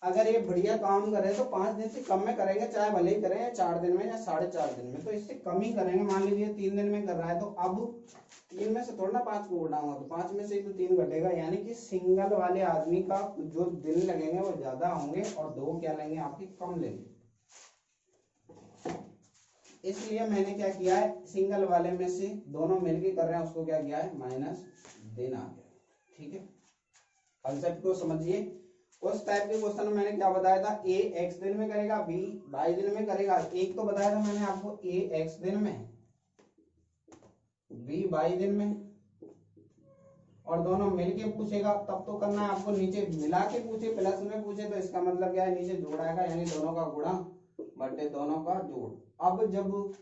अगर ये बढ़िया काम करे तो 5 दिन से कम में करेंगे, चाहे भले ही करें 4 दिन में या 4.5 दिन में, तो इससे कम ही करेंगे। मान लीजिए 3 दिन में कर रहा है, तो अब 3 में से थोड़ा ना 5 को घटाऊंगा, तो 5 में से तो 3 घटेगा, यानी कि सिंगल वाले आदमी का जो दिन लगेंगे वो ज्यादा होंगे और दो क्या लेंगे आपके कम लेंगे। इसलिए मैंने क्या किया है, सिंगल वाले में से दोनों मिलके कर रहे हैं उसको क्या किया है, माइनस दिन आ गया। ठीक है, कॉन्सेप्ट को समझिए। उस टाइप के क्वेश्चन में मैंने क्या बताया था, ए एक्स दिन में करेगा, बी वाई दिन में करेगा। एक तो बताया था मैंने आपको ए एक्स दिन में, बी वाई दिन में, और दोनों मिलके पूछेगा तब तो करना है आपको। नीचे मिला के पूछे, प्लस में पूछे, तो इसका मतलब क्या है, नीचे जोड़ आएगा, यानी दोनों का गुणा बटे दोनों का जोड़। अब जब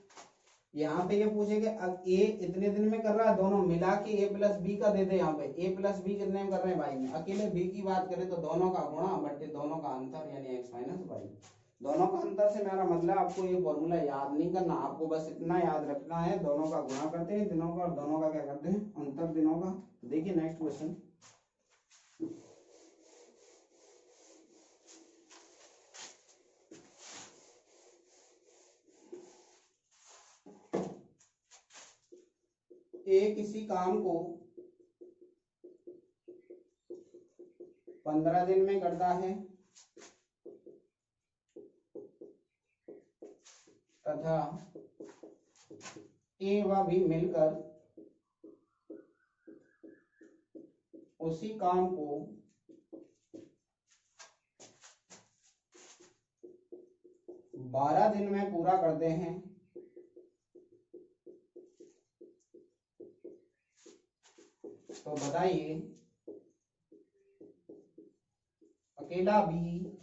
यहाँ पे ये पूछेगा, अब ए इतने दिन में कर रहा है, दोनों मिला के ए प्लस बी का दे दे। यहाँ पे ए प्लस बी कितने में कर रहे हैं, वाई में। अकेले बी की बात करें तो दोनों का गुणा बटे दोनों का अंतर, यानी एक्स माइनस वाई। दोनों का अंतर से मेरा मतलब आपको ये फॉर्मूला याद नहीं करना, आपको बस इतना याद रखना है, दोनों का गुणा करते हैं दिनों का और दोनों का क्या करते हैं, अंतर दिनों का। देखिए नेक्स्ट क्वेश्चन, ए किसी काम को 15 दिन में करता है तथा ए व बी मिलकर उसी काम को 12 दिन में पूरा करते हैं, तो बताइए अकेला बी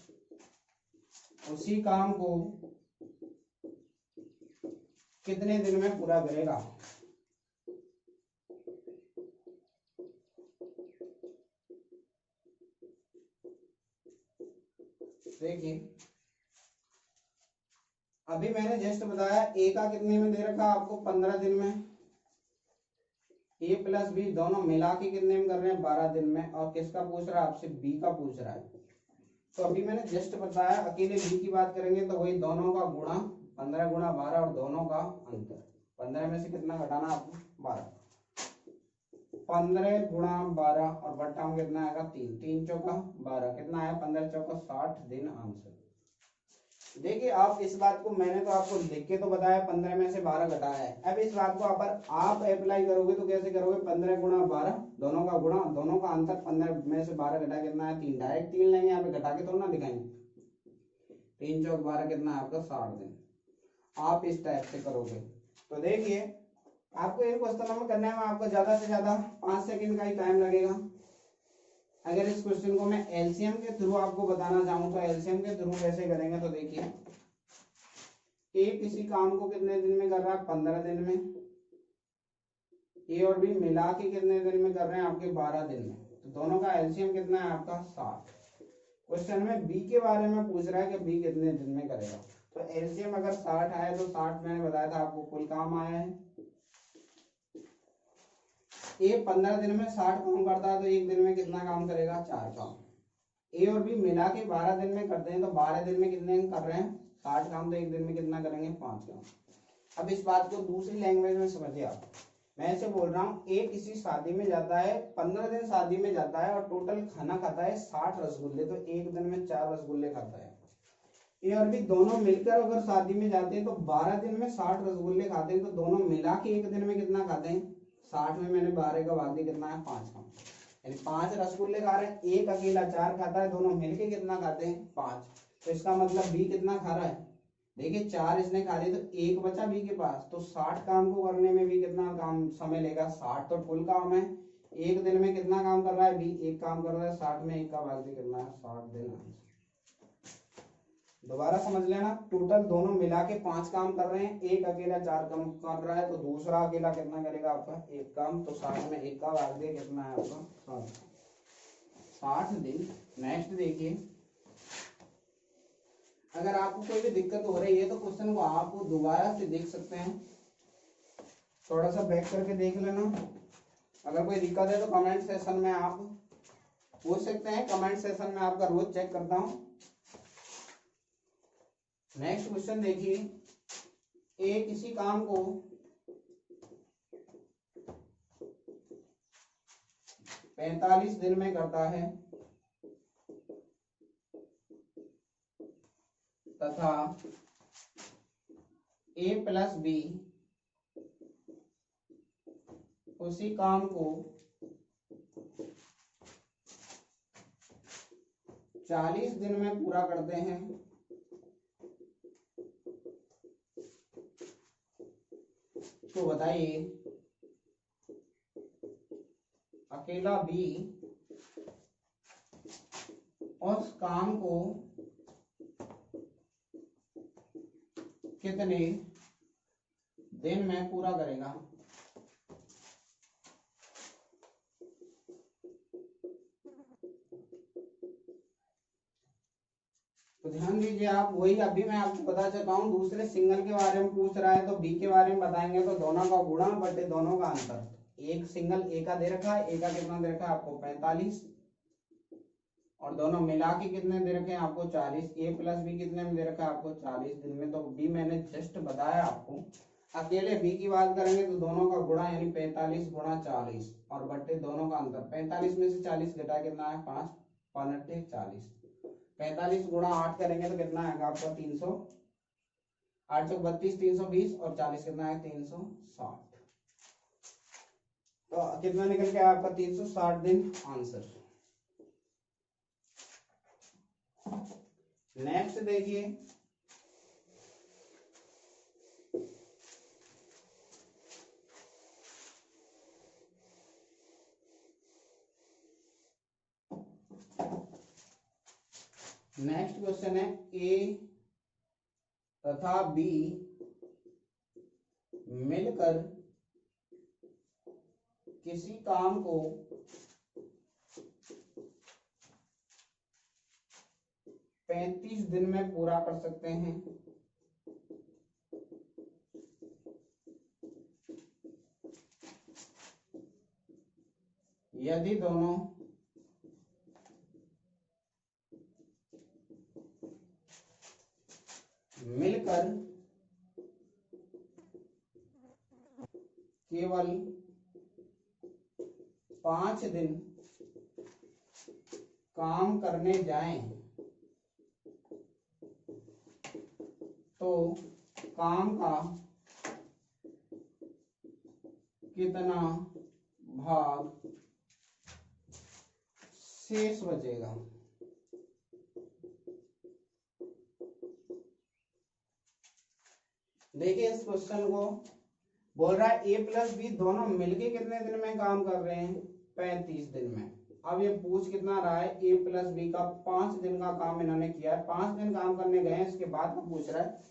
उसी काम को कितने दिन में पूरा करेगा? देखिए अभी मैंने जस्ट बताया, ए का कितने में दे रखा आपको, 15 दिन में, ए प्लस बी दोनों मिला के कितने में कर रहे हैं, 12 दिन में, और किसका पूछ रहा है आपसे, बी का पूछ रहा है। तो अभी मैंने जस्ट बताया, अकेले बी की बात करेंगे तो वही दोनों का गुणा 15 गुणा 12 और दोनों का अंतर। 15 में से कितना घटाना आपको, 12, 15 गुणा 12 और बट्टा में कितना आएगा, 3, 3 चौका 12, कितना आया, 15 चौका 60 दिन आंसर। देखिए आप इस बात को, मैंने तो आपको लिख के तो बताया 15 में से 12 घटाया है, अब इस बात को आप अप्लाई करोगे तो कैसे करोगे, 15 गुणा 12 दोनों का गुणा दोनों का अंतर, 15 में से 12 घटा कितना है, 3, डायरेक्ट 3 लेंगे, यहाँ पे घटा के तो ना दिखाएंगे। 3 चौक 12 कितना है आपका, 60 दिन। आप इस टाइप से करोगे तो देखिए आपको एक क्वेश्चन में करने में आपको ज्यादा से ज्यादा 5 सेकंड का ही टाइम लगेगा। अगर इस क्वेश्चन को मैं एलसीएम के थ्रू आपको बताना चाहूँ तो एलसीएम के थ्रू कैसे करेंगे, तो देखिए ए किसी काम को कितने दिन में कर रहा है, 15 दिन में, ए और बी मिला के कितने दिन में कर रहे हैं आपके, 12 दिन में, तो दोनों का एलसीएम कितना है आपका, 60। क्वेश्चन में बी के बारे में पूछ रहा है कि बी कितने दिन में करेगा, तो एलसीएम अगर 60 आया तो 60 मैंने बताया था आपको कुल काम आया है। ए 15 दिन में 60 काम करता है तो एक दिन में कितना काम करेगा, 4 काम। ए और बी मिला के 12 दिन में करते हैं तो 12 दिन में कितने कर रहे हैं, 60 काम, तो एक दिन में कितना करेंगे, 5 काम। अब इस बात को दूसरी लैंग्वेज में समझिए आप, मैं ऐसे बोल रहा हूँ, एक किसी शादी में जाता है, 15 दिन शादी में जाता है और टोटल खाना खाता है 60 रसगुल्ले, तो एक दिन में 4 रसगुल्ले खाता है। ए और बी दोनों मिलकर अगर शादी में जाते हैं तो 12 दिन में 60 रसगुल्ले खाते हैं, तो दोनों मिला के एक दिन में कितना खाते हैं? 60 में मैंने 12 का भाग दिया, कितना है? 5 का, यानी 5 रसगुल्ले खा रहे हैं, एक अकेला 4 खाता है, दोनों मिलके कितना खाते हैं? 5। तो इसका मतलब बी कितना खा रहा है? देखिए 4 इसने खा लिए तो एक बचा बी के पास, तो 60 काम को करने में भी कितना काम समय लेगा? 60 तो फुल काम है, एक दिन में कितना काम कर रहा है बी? एक काम कर रहा है, 60 में एक का भाग भी कितना है? 60 दिन। दोबारा समझ लेना, टोटल दोनों मिला के 5 काम कर रहे हैं, एक अकेला 4 काम कर रहा है, तो दूसरा अकेला कितना करेगा आपका? एक काम, तो 60 में एक का भाग दे कितना है आपका? 60 दिन। नेक्स्ट देखिए, अगर आपको कोई भी दिक्कत हो रही है तो क्वेश्चन को आप दोबारा से देख सकते हैं, थोड़ा सा बैक करके देख लेना। अगर कोई दिक्कत है तो कमेंट सेशन में आप पूछ सकते हैं, कमेंट सेशन में आपका रोज चेक करता हूं। नेक्स्ट क्वेश्चन देखिए, ए किसी काम को 45 दिन में करता है तथा ए प्लस बी उसी काम को 40 दिन में पूरा करते हैं, तो बताइए अकेला बी उस काम को कितने दिन में पूरा करेगा? तो ध्यान दीजिए आप, वही अभी मैं आपको बता चुका हूँ, दूसरे सिंगल के बारे में पूछ रहा है तो बी के बारे में बताएंगे, तो दोनों का गुणा बटे दोनों का अंतर। एक सिंगल ए का दे रखा है, ए का कितना दे रखा है आपको? 45, और दोनों मिला के कितने दे रखे हैं आपको? 40। ए प्लस बी कितने में दे रखा है आपको? 40 दिन में। तो बी मैंने जस्ट बताया आपको। अकेले बी की बात करेंगे तो दोनों का गुणा, यानी 45 गुणा 40 और बट्टे दोनों का अंतर। 45 में से 40 घटा कितना है? 5, 5 40। 45 गुणा 8 करेंगे तो कितना आएगा आपका? 300, 8 चौक 32, 320 और 40 कितना है? 360। तो कितना निकल के आपका? 360 दिन आंसर। नेक्स्ट देखिए, नेक्स्ट क्वेश्चन है, ए तथा बी मिलकर किसी काम को 35 दिन में पूरा कर सकते हैं, यदि दोनों मिलकर केवल 5 दिन काम करने जाएं तो काम का कितना भाग शेष बचेगा? देखिए इस क्वेश्चन को बोल रहा है ए प्लस बी दोनों मिलके कितने दिन में काम कर रहे हैं? 35 दिन में। अब ये पूछ कितना रहा है? ए प्लस बी का 5 दिन का काम इन्होंने किया है, 5 दिन काम करने गए हैं, इसके बाद में पूछ रहा है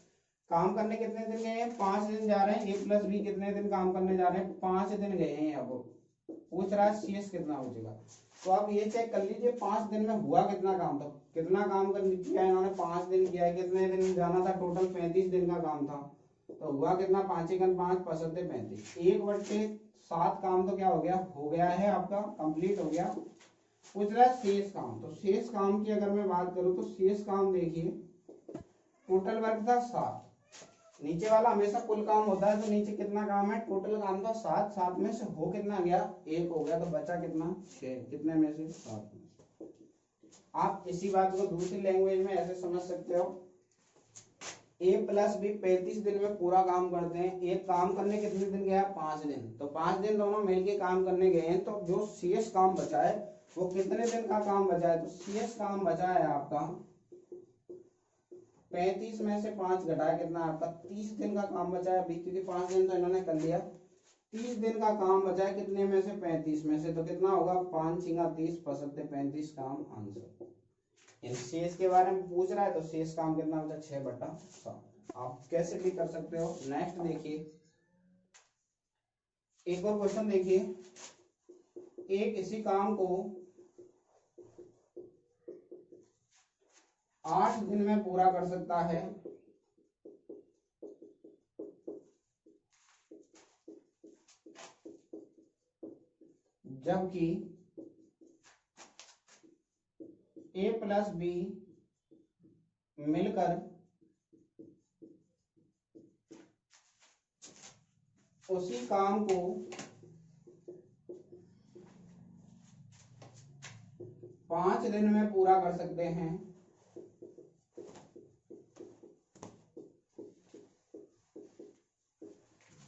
काम करने कितने दिन गए हैं? 5 दिन जा रहे हैं। ए प्लस बी कितने दिन काम करने जा रहे हैं? 5 दिन गए हैं। अब पूछ रहा है शेष कितना बचेगा। तो आप ये चेक कर लीजिए 5 दिन में हुआ कितना काम था, कितना काम कर किया इन्होंने? 5 दिन किया है। कितने दिन जाना था? टोटल 35 दिन का काम था, तो हुआ कितना? 5 × 5 = 35। 1/7 काम तो क्या हो गया? हो गया है आपका, कंप्लीट हो गया। पूछ रहा है शेष काम। तो शेष काम की अगर मैं बात करूं तो शेष काम देखिए, टोटल वर्क था 7, नीचे वाला हमेशा कुल काम होता है, तो नीचे कितना काम है, टोटल काम था 7, 7 में से हो कितना गया, 1 हो गया, तो बचा कितना 6, कितने में से 7 में से। आप इसी बात को दूसरी लैंग्वेज में ऐसे समझ सकते हो, A + B 35 दिन में पूरा काम करते हैं, एक काम करने कितने दिन गया, 5 दिन, तो 5 दिन दोनों मिलके काम करने गए हैं, तो जो शेष काम बचा है वो कितने दिन का काम बचा है, तो शेष काम बचा है आपका 35 में से 5 घटाया कितना आपका 30 दिन का काम बचा है अभी, क्योंकि 5 दिन तो इन्होंने कर लिया, 30 दिन का काम बचा है, कितने में से, 35 में से, तो कितना होगा 5 × 30 = 35 काम आंसर। शेष के बारे में पूछ रहा है, तो शेष काम कितना बचा, 6/7। आप कैसे भी कर सकते हो। नेक्स्ट देखिए, एक और क्वेश्चन देखिए, एक इसी काम को 8 दिन में पूरा कर सकता है, जबकि A + B मिलकर उसी काम को 5 दिन में पूरा कर सकते हैं,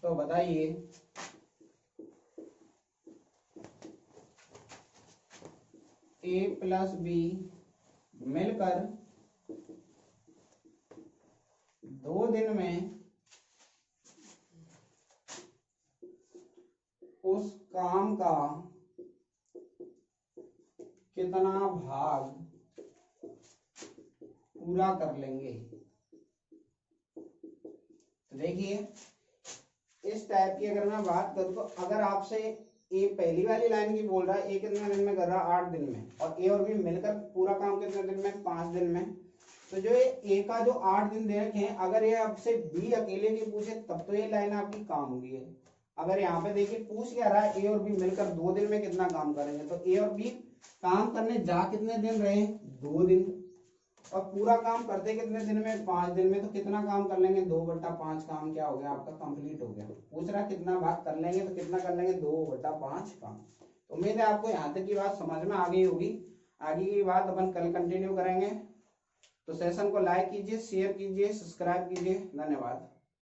तो बताइए A + B मिलकर 2 दिन में उस काम का कितना भाग पूरा कर लेंगे। तो देखिए, इस टाइप की अगर मैं बात करूं, तो अगर आपसे ए पहली वाली लाइन की बोल रहा है, ए कितने दिन में कर रहा है, 8 दिन में, और ए और बी मिलकर पूरा काम कितने दिन में, 5 दिन में, तो जो ए का जो 8 दिन दे रखे हैं, अगर ये आपसे बी अकेले की पूछे तब तो ये लाइन आपकी काम होगी है। अगर यहाँ पे देखिए पूछ क्या रहा है, ए और बी मिलकर 2 दिन में कितना काम करेंगे, तो ए और बी काम करने जा कितने दिन रहे, 2 दिन, और पूरा काम करते कितने दिन में, 5 दिन में, तो कितना काम कर लेंगे, 2/5 काम क्या हो गया आपका, कंप्लीट हो गया। पूछ रहा कितना भाग कर लेंगे, तो कितना कर लेंगे, 2/5 काम। तो उम्मीद है आपको यहाँ तक की बात समझ में आ गई होगी। आगे की बात अपन कल कंटिन्यू करेंगे। तो सेशन को लाइक कीजिए, शेयर कीजिए, सब्सक्राइब कीजिए। धन्यवाद।